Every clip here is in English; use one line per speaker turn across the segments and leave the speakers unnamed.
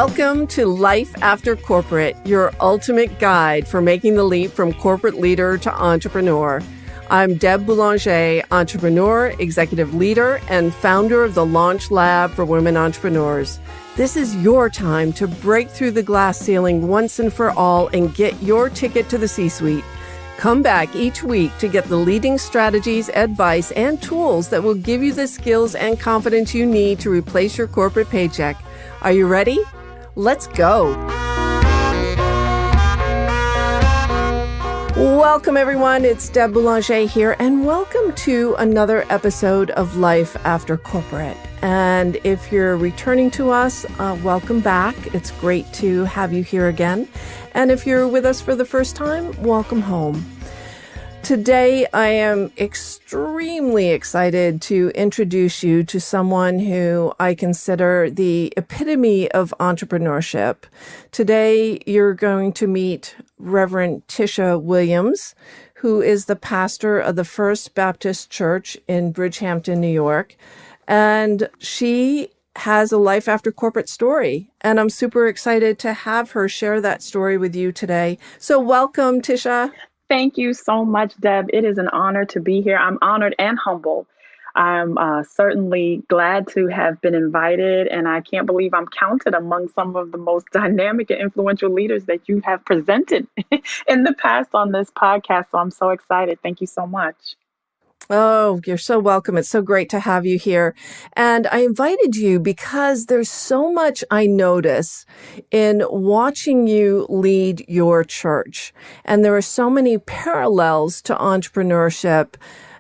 Welcome to Life After Corporate, your ultimate guide for making the leap from corporate leader to entrepreneur. I'm Deb Boulanger, entrepreneur, executive leader, and founder of the Launch Lab for Women Entrepreneurs. This is your time to break through the glass ceiling once and for all and get your ticket to the C-suite. Come back each week to get the leading strategies, advice, and tools that will give you the skills and confidence you need to replace your corporate paycheck. Are you ready? Let's go. Welcome, everyone. It's Deb Boulanger here, and welcome to another episode of Life After Corporate. And if you're returning to us, welcome back. It's great to have you here again. And if you're with us for the first time, welcome home. Today, I am extremely excited to introduce you to someone who I consider the epitome of entrepreneurship. Today, you're going to meet Reverend Tisha Williams, who is the pastor of the First Baptist Church in Bridgehampton, New York. And she has a life after corporate story. And I'm super excited to have her share that story with you today. So welcome, Tisha.
Thank you so much, Deb. It is an honor to be here. I'm honored and humble. I'm certainly glad to have been invited, and I can't believe I'm counted among some of the most dynamic and influential leaders that you have presented in the past on this podcast. So I'm so excited. Thank you so much.
Oh, you're so welcome. It's so great to have you here. And I invited you because there's so much I notice in watching you lead your church. And there are so many parallels to entrepreneurship.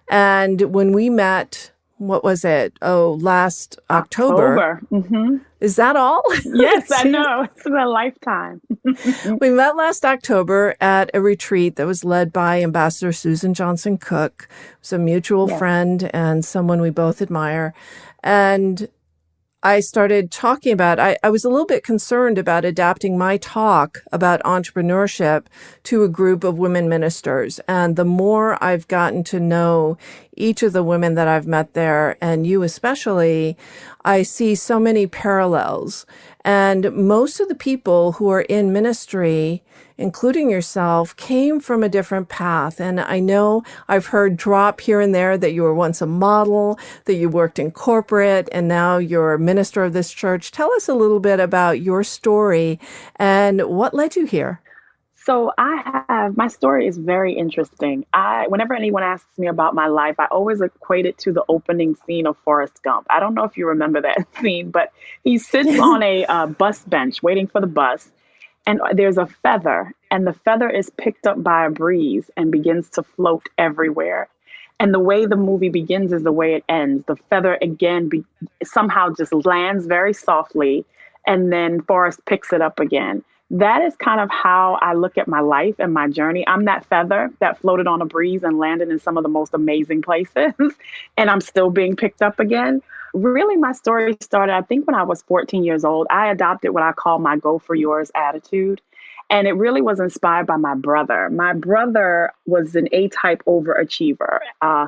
And when we met, what was it? Oh, last October.
Mm-hmm.
Is that all?
Yes, I know. It's been a lifetime.
We met last October at a retreat that was led by Ambassador Susan Johnson Cook. It was a mutual friend and someone we both admire. And I started talking about, I was a little bit concerned about adapting my talk about entrepreneurship to a group of women ministers. And the more I've gotten to know each of the women that I've met there, and you especially, I see so many parallels. And most of the people who are in ministry, including yourself, came from a different path. And I know I've heard drop here and there that you were once a model, that you worked in corporate, and now you're a minister of this church. Tell us a little bit about your story and what led you here.
So my story is very interesting. Whenever anyone asks me about my life, I always equate it to the opening scene of Forrest Gump. I don't know if you remember that scene, but he sits on a bus bench waiting for the bus, and there's a feather, and the feather is picked up by a breeze and begins to float everywhere. And the way the movie begins is the way it ends. The feather again somehow just lands very softly, and then Forrest picks it up again. That is kind of how I look at my life and my journey. I'm that feather that floated on a breeze and landed in some of the most amazing places, and I'm still being picked up again. Really, my story started, I think, when I was 14 years old. I adopted what I call my go for yours attitude. And it really was inspired by my brother. My brother was an A-type overachiever,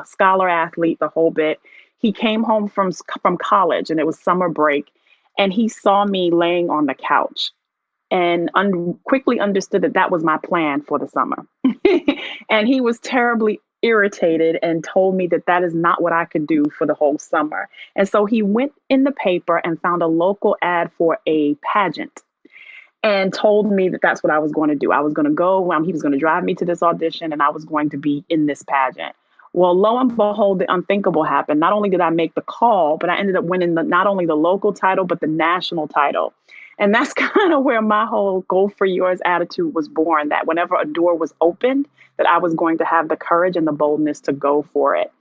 scholar athlete, the whole bit. He came home from college, and it was summer break, and he saw me laying on the couch and quickly understood that that was my plan for the summer. And he was terribly irritated and told me that that is not what I could do for the whole summer. And so he went in the paper and found a local ad for a pageant and told me that that's what I was going to do. I was going to go, he was going to drive me to this audition, and I was going to be in this pageant. Well, lo and behold, the unthinkable happened. Not only did I make the call, but I ended up winning not only the local title, but the national title. And that's kind of where my whole go for yours attitude was born, that whenever a door was opened, that I was going to have the courage and the boldness to go for it.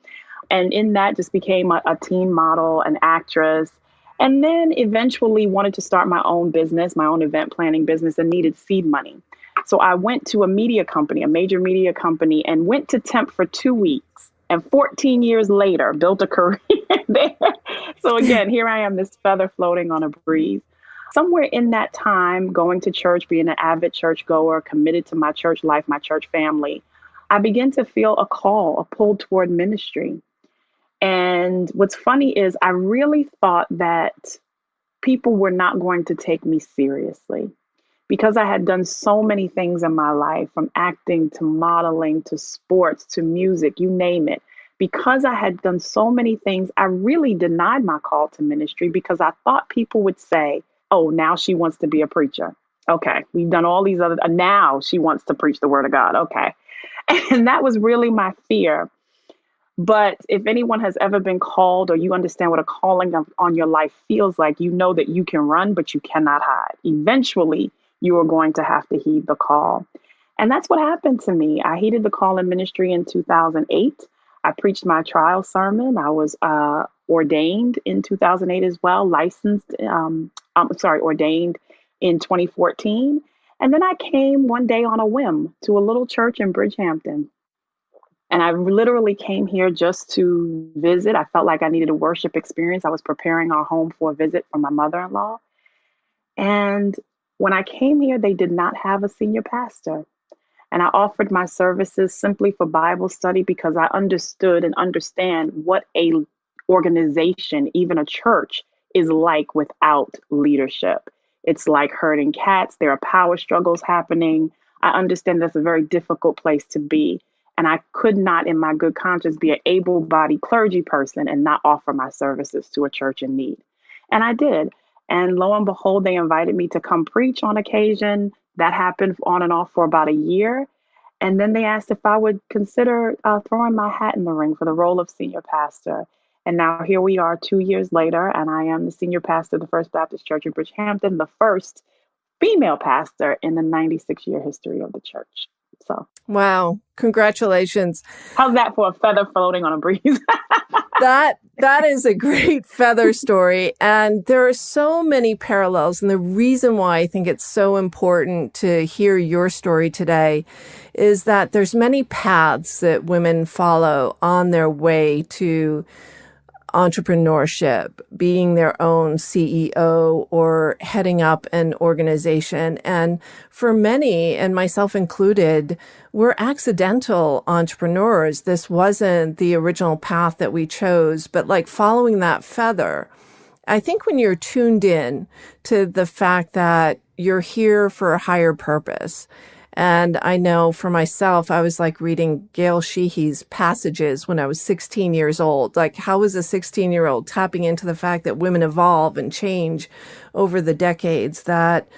And in that just became a teen model, an actress, and then eventually wanted to start my own business, my own event planning business, and needed seed money. So I went to a media company, a major media company, and went to temp for 2 weeks. And 14 years later, built a career there. So again, here I am, this feather floating on a breeze. Somewhere in that time, going to church, being an avid churchgoer, committed to my church life, my church family, I began to feel a call, a pull toward ministry. And what's funny is I really thought that people were not going to take me seriously because I had done so many things in my life, from acting to modeling to sports to music, you name it. Because I had done so many things, I really denied my call to ministry because I thought people would say, oh, now she wants to be a preacher. Okay, we've done all these other, now she wants to preach the word of God. Okay. And that was really my fear. But if anyone has ever been called, or you understand what a calling on your life feels like, you know that you can run, but you cannot hide. Eventually, you are going to have to heed the call. And that's what happened to me. I heeded the call in ministry in 2008. I preached my trial sermon. I was ordained in 2008 as well, ordained in 2014. And then I came one day on a whim to a little church in Bridgehampton. And I literally came here just to visit. I felt like I needed a worship experience. I was preparing our home for a visit from my mother-in-law. And when I came here, they did not have a senior pastor. And I offered my services simply for Bible study because I understood and understand what a organization, even a church, is like without leadership. It's like herding cats. There are power struggles happening. I understand that's a very difficult place to be. And I could not, in my good conscience, be an able-bodied clergy person and not offer my services to a church in need. And I did. And lo and behold, they invited me to come preach on occasion. That happened on and off for about a year. And then they asked if I would consider throwing my hat in the ring for the role of senior pastor. And now here we are 2 years later, and I am the senior pastor of the First Baptist Church in Bridgehampton, the first female pastor in the 96-year history of the church. So,
wow, congratulations.
How's that for a feather floating on a breeze?
That is a great feather story. And there are so many parallels. And the reason why I think it's so important to hear your story today is that there's many paths that women follow on their way to entrepreneurship, being their own CEO or heading up an organization. And for many, and myself included, we're accidental entrepreneurs. This wasn't the original path that we chose, but like following that feather. I think when you're tuned in to the fact that you're here for a higher purpose. And I know for myself, I was like reading Gail Sheehy's Passages when I was 16 years old. Like, how was a 16-year-old tapping into the fact that women evolve and change over the decades, that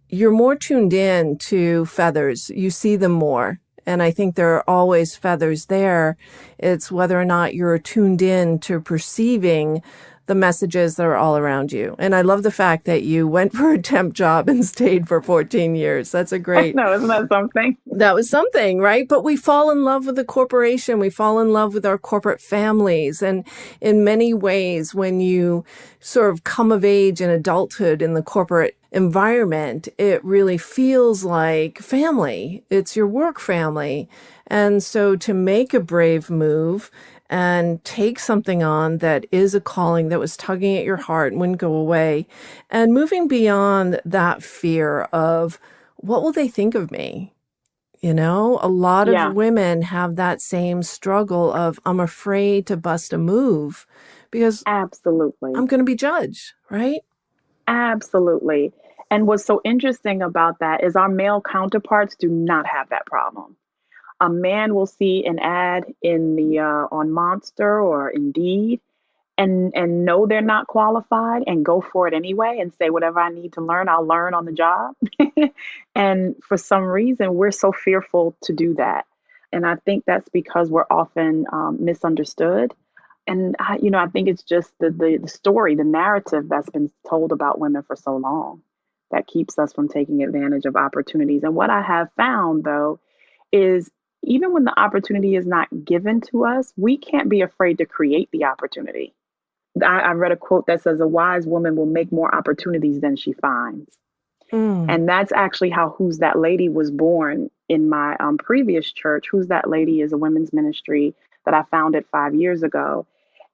you're more tuned in to feathers. You see them more. And I think there are always feathers there. It's whether or not you're tuned in to perceiving the messages that are all around you. And I love the fact that you went for a temp job and stayed for 14 years. That's a great...
No, isn't that something?
That was something, right? But we fall in love with the corporation. We fall in love with our corporate families. And in many ways, when you sort of come of age in adulthood in the corporate environment, it really feels like family. It's your work family. And so to make a brave move and take something on that is a calling that was tugging at your heart and wouldn't go away, and moving beyond that fear of what will they think of me? You know, a lot of women have that same struggle of, I'm afraid to bust a move because
absolutely
I'm going to be judged, right?
Absolutely. And what's so interesting about that is our male counterparts do not have that problem. A man will see an ad in the on Monster or Indeed and know they're not qualified and go for it anyway and say, whatever I need to learn, I'll learn on the job. And for some reason, we're so fearful to do that. And I think that's because we're often misunderstood. And, I think it's just the story, the narrative that's been told about women for so long that keeps us from taking advantage of opportunities. And what I have found, though, is even when the opportunity is not given to us, we can't be afraid to create the opportunity. I read a quote that says, a wise woman will make more opportunities than she finds. And that's actually how Who's That Lady was born in my previous church. Who's That Lady is a women's ministry that I founded 5 years ago.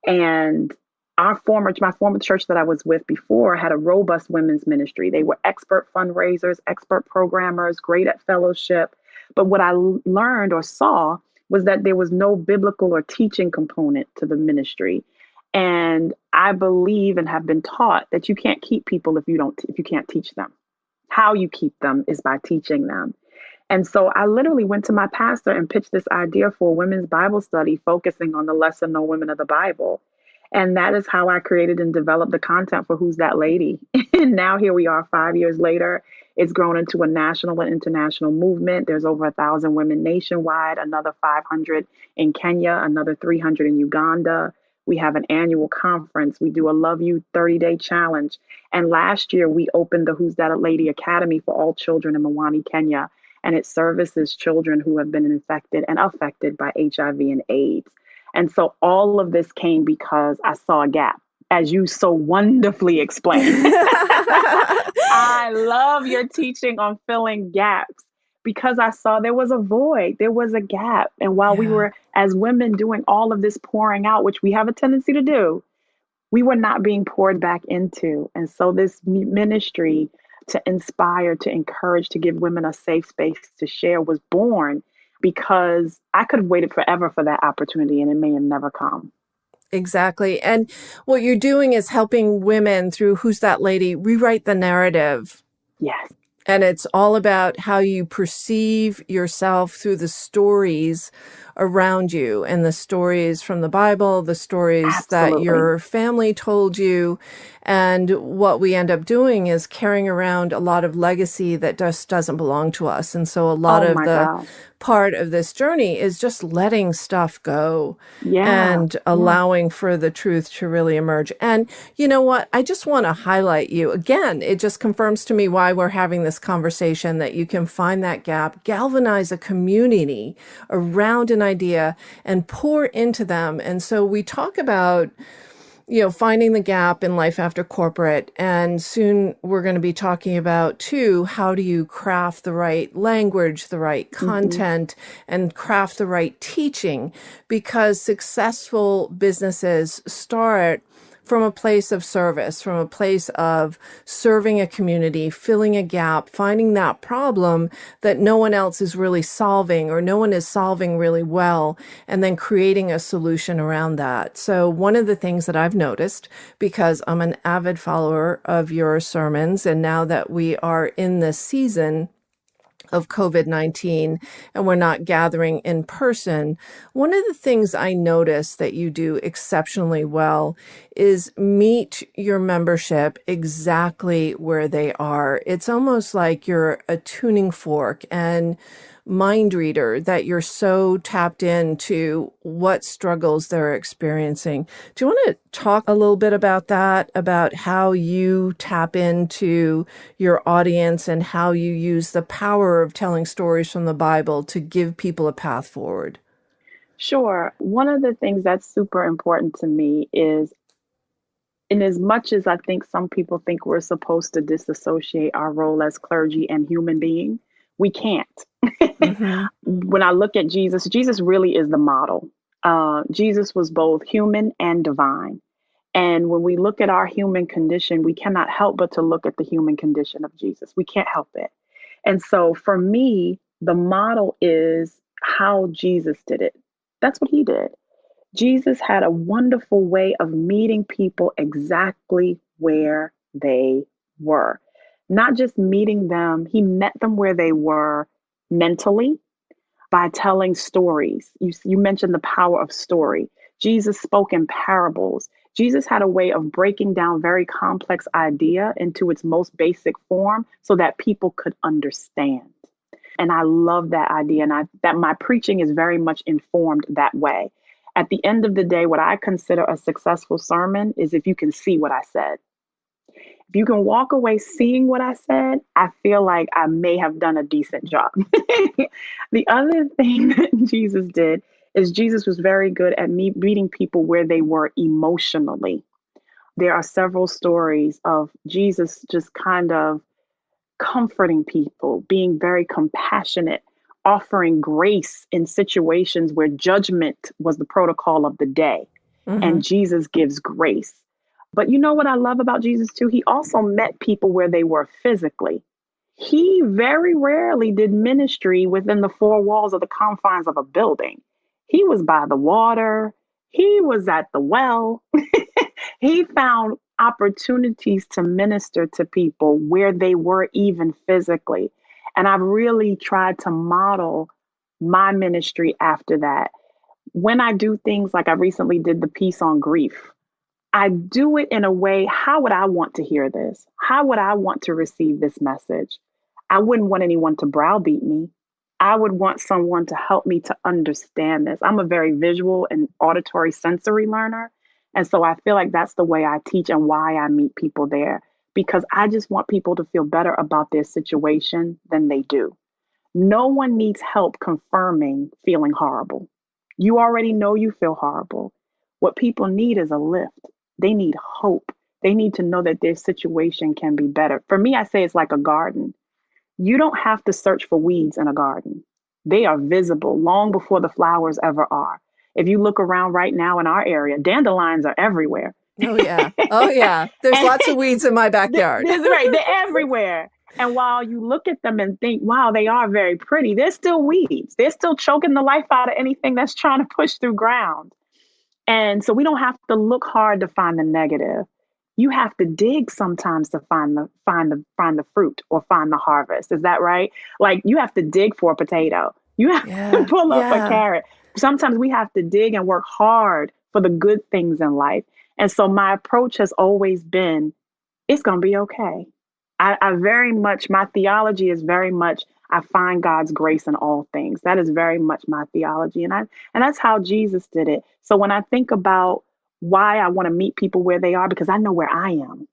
And my former church that I was with before had a robust women's ministry. They were expert fundraisers, expert programmers, great at fellowship. But what I learned or saw was that there was no biblical or teaching component to the ministry. And I believe and have been taught that you can't keep people if you can't teach them. How you keep them is by teaching them. And so I literally went to my pastor and pitched this idea for a women's Bible study focusing on the lesser known women of the Bible. And that is how I created and developed the content for Who's That Lady? And now here we are 5 years later. It's grown into a national and international movement. There's over 1,000 women nationwide, another 500 in Kenya, another 300 in Uganda. We have an annual conference. We do a Love You 30-day challenge. And last year, we opened the Who's That Lady Academy for all children in Mwani, Kenya. And it services children who have been infected and affected by HIV and AIDS. And so all of this came because I saw a gap, as you so wonderfully explained. I love your teaching on filling gaps because I saw there was a void, there was a gap. And while we were, as women, doing all of this pouring out, which we have a tendency to do, we were not being poured back into. And so this ministry to inspire, to encourage, to give women a safe space to share was born because I could have waited forever for that opportunity and it may have never come.
Exactly. And what you're doing is helping women through Who's That Lady rewrite the narrative.
Yes.
And it's all about how you perceive yourself through the stories around you and the stories from the Bible, the stories that your family told you. And what we end up doing is carrying around a lot of legacy that just doesn't belong to us. And so a lot of the part of this journey is just letting stuff go and allowing for the truth to really emerge. And you know what? I just want to highlight you again. It just confirms to me why we're having this conversation, that you can find that gap, galvanize a community around an idea and pour into them. And so we talk about, finding the gap in life after corporate. And soon we're going to be talking about, too, how do you craft the right language, the right content, and craft the right teaching? Because successful businesses start from a place of service, from a place of serving a community, filling a gap, finding that problem that no one else is really solving or no one is solving really well, and then creating a solution around that. So one of the things that I've noticed, because I'm an avid follower of your sermons, and now that we are in this season of COVID-19 and we're not gathering in person, one of the things I notice that you do exceptionally well is meet your membership exactly where they are. It's almost like you're a tuning fork and mind reader, that you're so tapped into what struggles they're experiencing. Do you want to talk a little bit about that, about how you tap into your audience and how you use the power of telling stories from the Bible to give people a path forward?
Sure. One of the things that's super important to me is, in as much as I think some people think we're supposed to disassociate our role as clergy and human being, we can't. When I look at Jesus, Jesus really is the model. Jesus was both human and divine. And when we look at our human condition, we cannot help but to look at the human condition of Jesus. We can't help it. And so for me, the model is how Jesus did it. That's what he did. Jesus had a wonderful way of meeting people exactly where they were. Not just meeting them, he met them where they were mentally by telling stories. You mentioned the power of story. Jesus spoke in parables. Jesus had a way of breaking down very complex idea into its most basic form so that people could understand. And I love that idea, and that my preaching is very much informed that way. At the end of the day, what I consider a successful sermon is if you can see what I said. If you can walk away seeing what I said, I feel like I may have done a decent job. The other thing that Jesus did is Jesus was very good at meeting people where they were emotionally. There are several stories of Jesus just kind of comforting people, being very compassionate, offering grace in situations where judgment was the protocol of the day. And Jesus gives grace. But you know what I love about Jesus too? He also met people where they were physically. He very rarely did ministry within the four walls of the confines of a building. He was by the water. He was at the well. He found opportunities to minister to people where they were, even physically. And I've really tried to model my ministry after that. When I do things like I recently did the piece on grief, I do it in a way, how would I want to hear this? How would I want to receive this message? I wouldn't want anyone to browbeat me. I would want someone to help me to understand this. I'm a very visual and auditory sensory learner. And so I feel like that's the way I teach and why I meet people there, because I just want people to feel better about their situation than they do. No one needs help confirming feeling horrible. You already know you feel horrible. What people need is a lift. They need hope. They need to know that their situation can be better. For me, I say it's like a garden. You don't have to search for weeds in a garden. They are visible long before the flowers ever are. If you look around right now in our area, dandelions are everywhere.
Oh, yeah. Oh, yeah. There's lots of weeds in my backyard.
That's right. They're everywhere. And while you look at them and think, wow, they are very pretty, they're still weeds. They're still choking the life out of anything that's trying to push through ground. And so we don't have to look hard to find the negative. You have to dig sometimes to find the fruit or find the harvest. Is that right? Like you have to dig for a potato. You have to pull up a carrot. Sometimes we have to dig and work hard for the good things in life. And so my approach has always been, it's going to be okay. I very much, my theology is very much, I find God's grace in all things. That is very much my theology. And that's how Jesus did it. So when I think about why I want to meet people where they are, because I know where I am.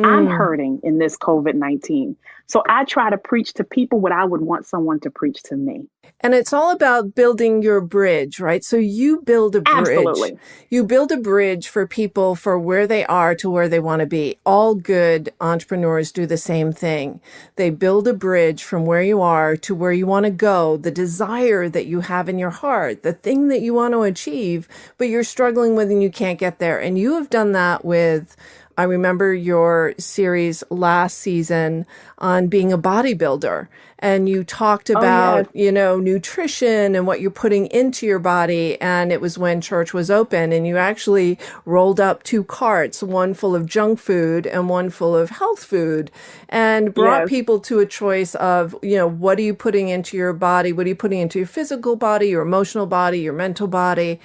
I'm hurting in this COVID-19. So I try to preach to people what I would want someone to preach to me.
And it's all about building your bridge, right? So you build a bridge.
Absolutely.
You build a bridge for people for where they are to where they want to be. All good entrepreneurs do the same thing. They build a bridge from where you are to where you want to go, the desire that you have in your heart, the thing that you want to achieve, but you're struggling with and you can't get there. And you have done that with, I remember your series last season on being a bodybuilder, and you talked about, nutrition and what you're putting into your body. And it was when church was open, and you actually rolled up 2 carts, one full of junk food and one full of health food, and brought people to a choice of, what are you putting into your body? What are you putting into your physical body, your emotional body, your mental body?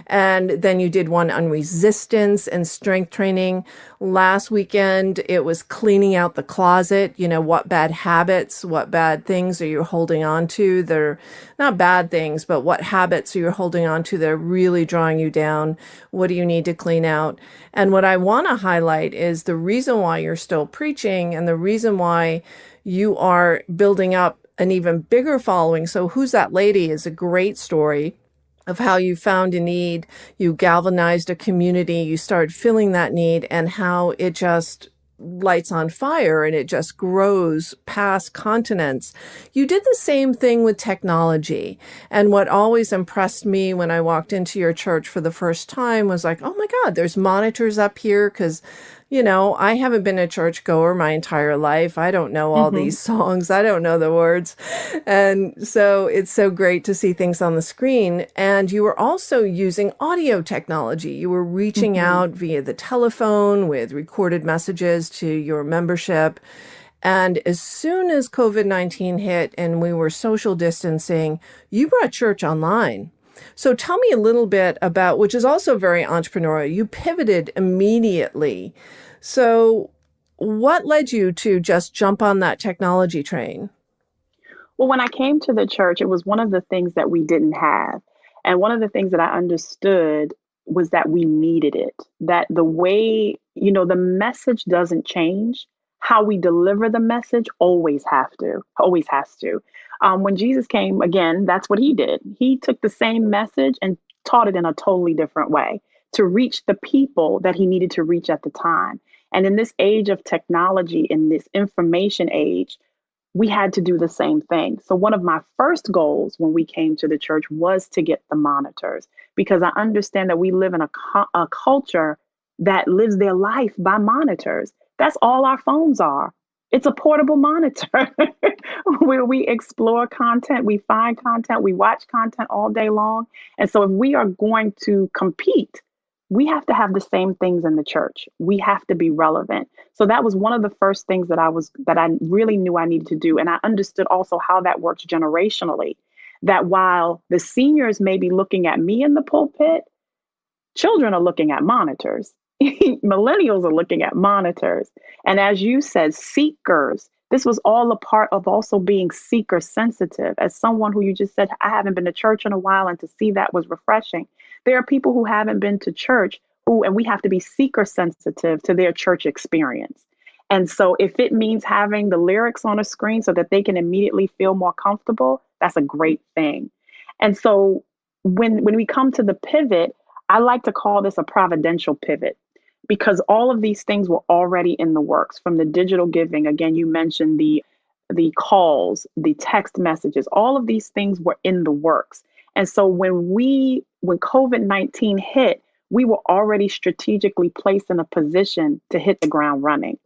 And then you did one on resistance and strength training. Last weekend, it was cleaning out the closet. What bad habits, what bad things are you holding on to? They're not bad things, but what habits are you holding on to that are really drawing you down? What do you need to clean out? And what I want to highlight is the reason why you're still preaching and the reason why you are building up an even bigger following. So Who's That Lady is a great story of how you found a need, you galvanized a community, you started filling that need, and how it just lights on fire and it just grows past continents. You did the same thing with technology. And what always impressed me when I walked into your church for the first time was like, oh my God, there's monitors up here, because I haven't been a churchgoer my entire life. I don't know all these songs. I don't know the words. And so it's so great to see things on the screen. And you were also using audio technology. You were reaching out via the telephone with recorded messages to your membership. And as soon as COVID-19 hit and we were social distancing, you brought church online. So tell me a little bit about, which is also very entrepreneurial, you pivoted immediately. So what led you to just jump on that technology train?
Well, when I came to the church, it was one of the things that we didn't have. And one of the things that I understood was that we needed it, that the way, the message doesn't change. How we deliver the message always has to. When Jesus came, again, that's what he did. He took the same message and taught it in a totally different way to reach the people that he needed to reach at the time. And in this age of technology, in this information age, we had to do the same thing. So one of my first goals when we came to the church was to get the monitors, because I understand that we live in a culture that lives their life by monitors. That's all our phones are. It's a portable monitor where we explore content, we find content, we watch content all day long. And so if we are going to compete we have to have the same things in the church. We have to be relevant. So that was one of the first things that I really knew I needed to do. And I understood also how that works generationally. That while the seniors may be looking at me in the pulpit, children are looking at monitors. Millennials are looking at monitors. And as you said, seekers. This was all a part of also being seeker sensitive. As someone who you just said, I haven't been to church in a while, and to see that was refreshing. There are people who haven't been to church and we have to be seeker sensitive to their church experience. And so if it means having the lyrics on a screen so that they can immediately feel more comfortable, that's a great thing. And so when we come to the pivot, I like to call this a providential pivot, because all of these things were already in the works. From the digital giving, again, you mentioned the calls, the text messages, all of these things were in the works. And so when COVID-19 hit, we were already strategically placed in a position to hit the ground running.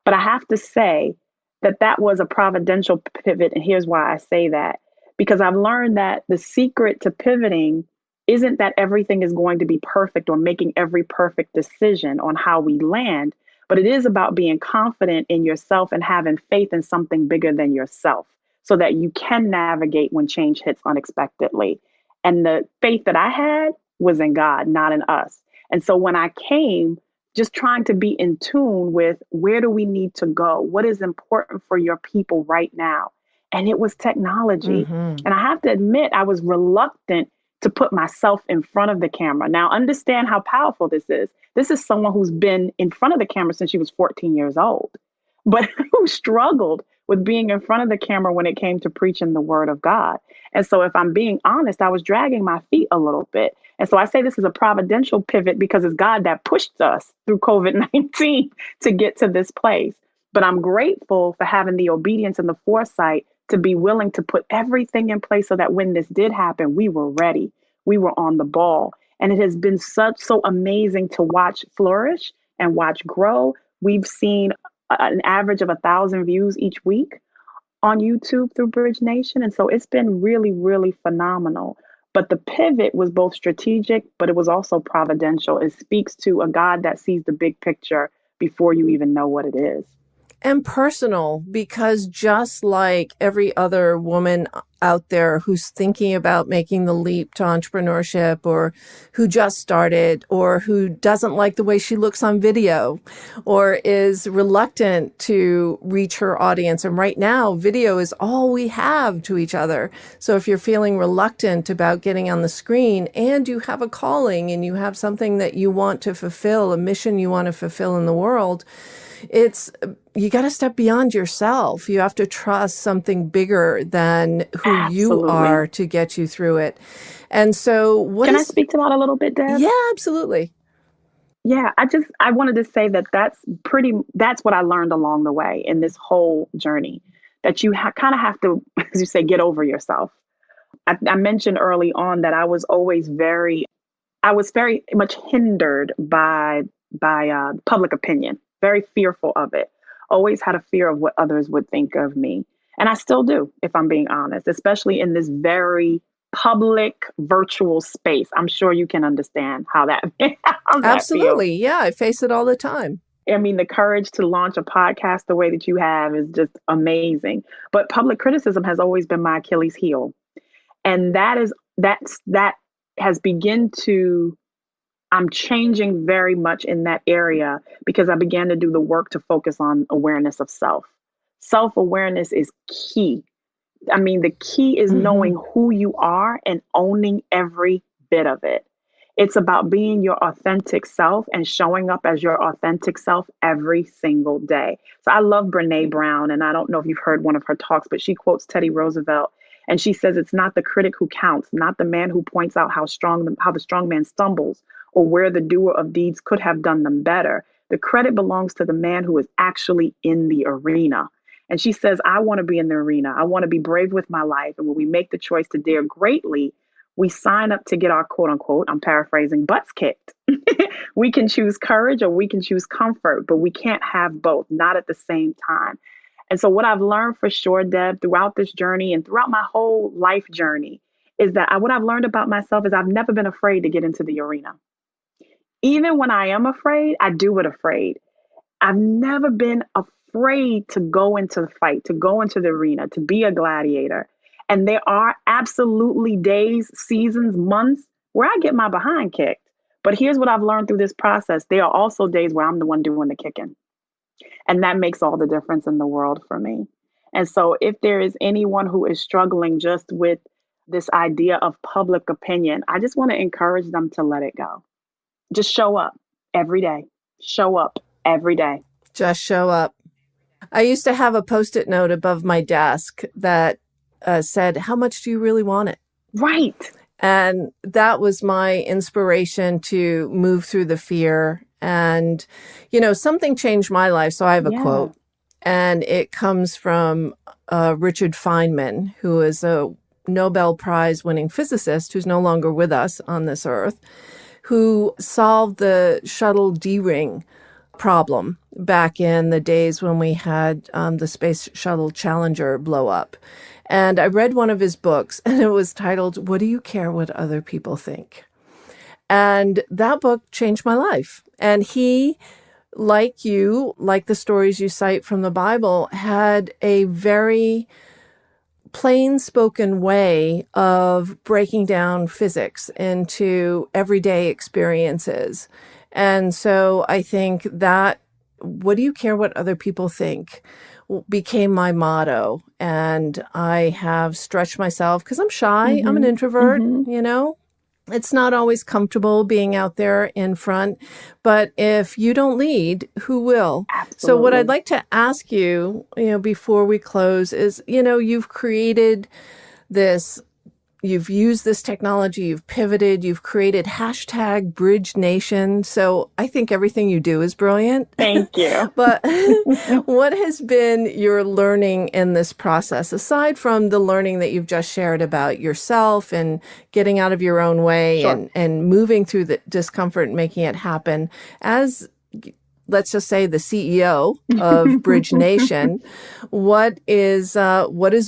But I have to say that that was a providential pivot. And here's why I say that, because I've learned that the secret to pivoting isn't that everything is going to be perfect or making every perfect decision on how we land, but it is about being confident in yourself and having faith in something bigger than yourself so that you can navigate when change hits unexpectedly. And the faith that I had was in God, not in us. And so when I came, just trying to be in tune with, where do we need to go? What is important for your people right now? And it was technology.
Mm-hmm.
And I have to admit, I was reluctant to put myself in front of the camera. Now, understand how powerful this is. This is someone who's been in front of the camera since she was 14 years old, but who struggled with being in front of the camera when it came to preaching the word of God. And so if I'm being honest, I was dragging my feet a little bit. And so I say this is a providential pivot because it's God that pushed us through COVID-19 to get to this place. But I'm grateful for having the obedience and the foresight to be willing to put everything in place so that when this did happen, we were ready. We were on the ball. And it has been so amazing to watch flourish and watch grow. We've seen an average of 1,000 views each week on YouTube through Bridge Nation. And so it's been really, really phenomenal. But the pivot was both strategic, but it was also providential. It speaks to a God that sees the big picture before you even know what it is.
And personal, because just like every other woman out there who's thinking about making the leap to entrepreneurship, or who just started, or who doesn't like the way she looks on video, or is reluctant to reach her audience. And right now, video is all we have to each other. So if you're feeling reluctant about getting on the screen, and you have a calling and you have something that you want to fulfill, a mission you want to fulfill in the world, you got to step beyond yourself. You have to trust something bigger than who
Absolutely.
you are to get you through it. And so
Can I speak to that a little bit, Deb?
Yeah, absolutely.
Yeah, I wanted to say that that's what I learned along the way in this whole journey, that you kind of have to, as you say, get over yourself. I mentioned early on that I was very much hindered by public opinion, very fearful of it. Always had a fear of what others would think of me. And I still do, if I'm being honest, especially in this very public virtual space. I'm sure you can understand how that, how that
Absolutely.
feels.
Yeah, I face it all the time.
I mean, the courage to launch a podcast the way that you have is just amazing. But public criticism has always been my Achilles heel. And that has begun to, I'm changing very much in that area because I began to do the work to focus on awareness of self. Self-awareness is key. I mean, the key is knowing who you are and owning every bit of it. It's about being your authentic self and showing up as your authentic self every single day. So I love Brene Brown, and I don't know if you've heard one of her talks, but she quotes Teddy Roosevelt. And she says, it's not the critic who counts, not the man who points out how the strong man stumbles or where the doer of deeds could have done them better. The credit belongs to the man who is actually in the arena. And she says, I want to be in the arena. I want to be brave with my life. And when we make the choice to dare greatly, we sign up to get our quote unquote, I'm paraphrasing, butts kicked. We can choose courage or we can choose comfort, but we can't have both, not at the same time. And so what I've learned for sure, Deb, throughout this journey and throughout my whole life journey is that what I've learned about myself is I've never been afraid to get into the arena. Even when I am afraid, I do it afraid. I've never been afraid to go into the fight, to go into the arena, to be a gladiator. And there are absolutely days, seasons, months where I get my behind kicked. But here's what I've learned through this process. There are also days where I'm the one doing the kicking. And that makes all the difference in the world for me. And so if there is anyone who is struggling just with this idea of public opinion, I just want to encourage them to let it go. Just show up every day. Show up every day.
Just show up. I used to have a Post-it note above my desk that said, how much do you really want it?
Right.
And that was my inspiration to move through the fear. And, something changed my life. So I have a quote, and it comes from Richard Feynman, who is a Nobel Prize winning physicist who's no longer with us on this earth, who solved the shuttle D-ring problem back in the days when we had the Space Shuttle Challenger blow up. And I read one of his books, and it was titled, What Do You Care What Other People Think? And that book changed my life. And he, like you, like the stories you cite from the Bible, had a very plain spoken way of breaking down physics into everyday experiences. And so I think that, what do you care what other people think, became my motto. And I have stretched myself because I'm shy. I'm an introvert, It's not always comfortable being out there in front, but if you don't lead, who will?
Absolutely.
So what I'd like to ask you, before we close is, you've created this, you've used this technology, you've pivoted, you've created hashtag Bridge Nation. So I think everything you do is brilliant.
Thank you.
But what has been your learning in this process, aside from the learning that you've just shared about yourself and getting out of your own way and moving through the discomfort and making it happen as, let's just say, the CEO of Bridge Nation? What is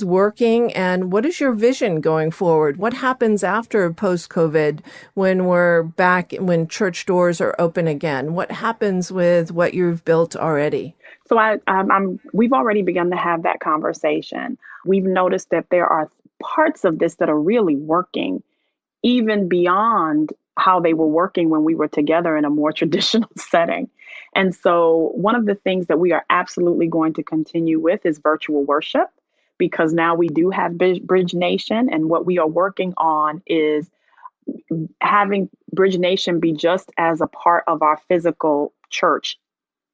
working, and what is your vision going forward? What happens after post-COVID when we're back, when church doors are open again? What happens with what you've built already?
So we've already begun to have that conversation. We've noticed that there are parts of this that are really working, even beyond how they were working when we were together in a more traditional setting. And so one of the things that we are absolutely going to continue with is virtual worship, because now we do have Bridge Nation. And what we are working on is having Bridge Nation be just as a part of our physical church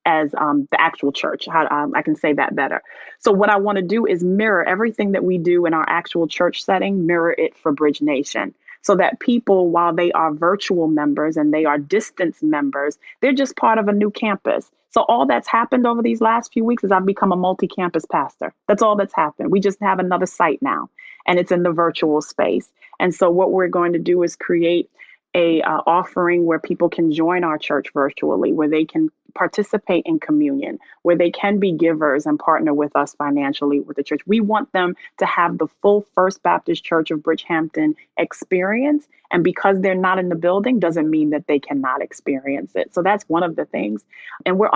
as the actual church. I can say that better. So what I want to do is mirror everything that we do in our actual church setting, mirror it for Bridge Nation. So that people, while they are virtual members and they are distance members, they're just part of a new campus. So all that's happened over these last few weeks is I've become a multi-campus pastor. That's all that's happened. We just have another site now, and it's in the virtual space. And so what we're going to do is create a offering where people can join our church virtually, where they can participate in communion, where they can be givers and partner with us financially with the church. We want them to have the full First Baptist Church of Bridgehampton experience. And because they're not in the building doesn't mean that they cannot experience it. So that's one of the things. And we're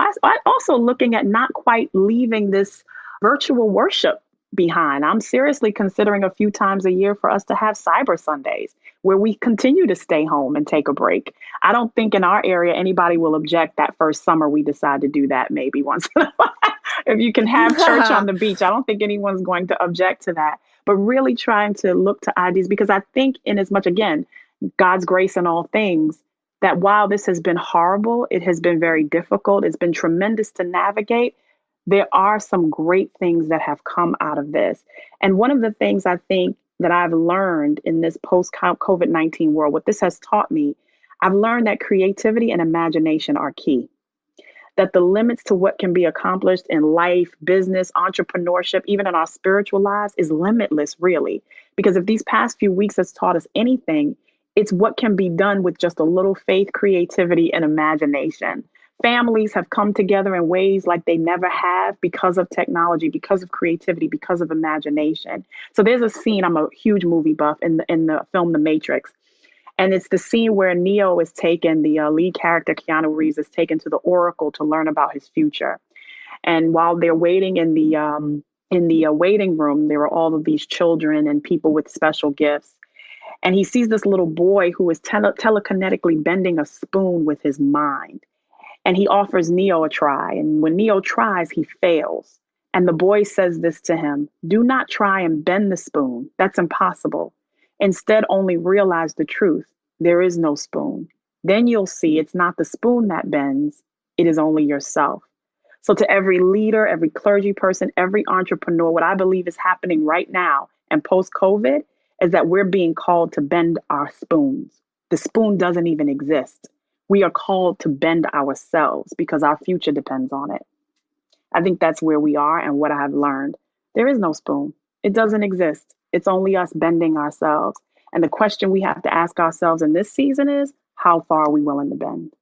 also looking at not quite leaving this virtual worship behind. I'm seriously considering a few times a year for us to have Cyber Sundays where we continue to stay home and take a break. I don't think in our area anybody will object that first summer we decide to do that maybe once in a while. If you can have church on the beach, I don't think anyone's going to object to that. But really trying to look to ideas, because I think in as much, again, God's grace in all things, that while this has been horrible, it has been very difficult, it's been tremendous to navigate, there are some great things that have come out of this. And one of the things I think that I've learned in this post-COVID-19 world, what this has taught me, I've learned that creativity and imagination are key. That the limits to what can be accomplished in life, business, entrepreneurship, even in our spiritual lives is limitless, really. Because if these past few weeks has taught us anything, it's what can be done with just a little faith, creativity, and imagination. Families have come together in ways like they never have because of technology, because of creativity, because of imagination. So there's a scene, I'm a huge movie buff, in the film The Matrix. And it's the scene where Neo is taken, the lead character, Keanu Reeves, is taken to the Oracle to learn about his future. And while they're waiting in the waiting room, there are all of these children and people with special gifts. And he sees this little boy who is telekinetically bending a spoon with his mind. And he offers Neo a try. And when Neo tries, he fails. And the boy says this to him: "Do not try and bend the spoon. That's impossible. Instead, only realize the truth. There is no spoon. Then you'll see it's not the spoon that bends. It is only yourself." So to every leader, every clergy person, every entrepreneur, what I believe is happening right now and post-COVID is that we're being called to bend our spoons. The spoon doesn't even exist. We are called to bend ourselves because our future depends on it. I think that's where we are and what I have learned. There is no spoon. It doesn't exist. It's only us bending ourselves. And the question we have to ask ourselves in this season is, how far are we willing to bend?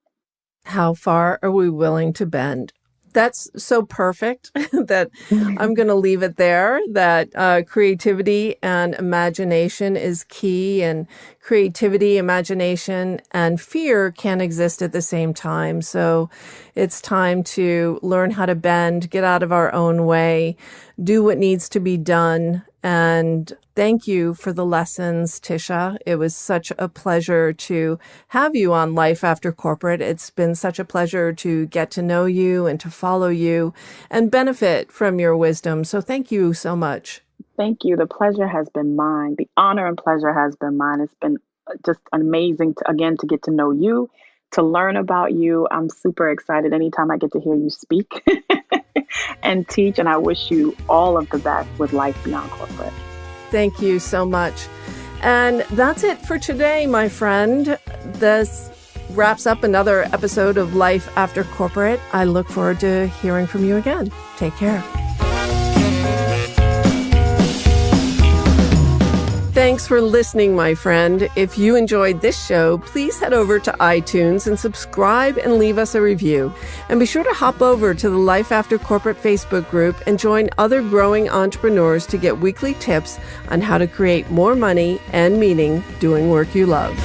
How far are we willing to bend? That's so perfect that I'm going to leave it there, that creativity and imagination is key, and creativity, imagination, and fear can exist at the same time. So it's time to learn how to bend, get out of our own way, do what needs to be done. And thank you for the lessons, Tisha. It was such a pleasure to have you on Life After Corporate. It's been such a pleasure to get to know you and to follow you and benefit from your wisdom. So thank you so much.
Thank you. The pleasure has been mine. The honor and pleasure has been mine. It's been just amazing to get to know you, to learn about you. I'm super excited anytime I get to hear you speak and teach. And I wish you all of the best with Life Beyond Corporate.
Thank you so much. And that's it for today, my friend. This wraps up another episode of Life After Corporate. I look forward to hearing from you again. Take care. Thanks for listening, my friend. If you enjoyed this show, please head over to iTunes and subscribe and leave us a review. And be sure to hop over to the Life After Corporate Facebook group and join other growing entrepreneurs to get weekly tips on how to create more money and meaning doing work you love.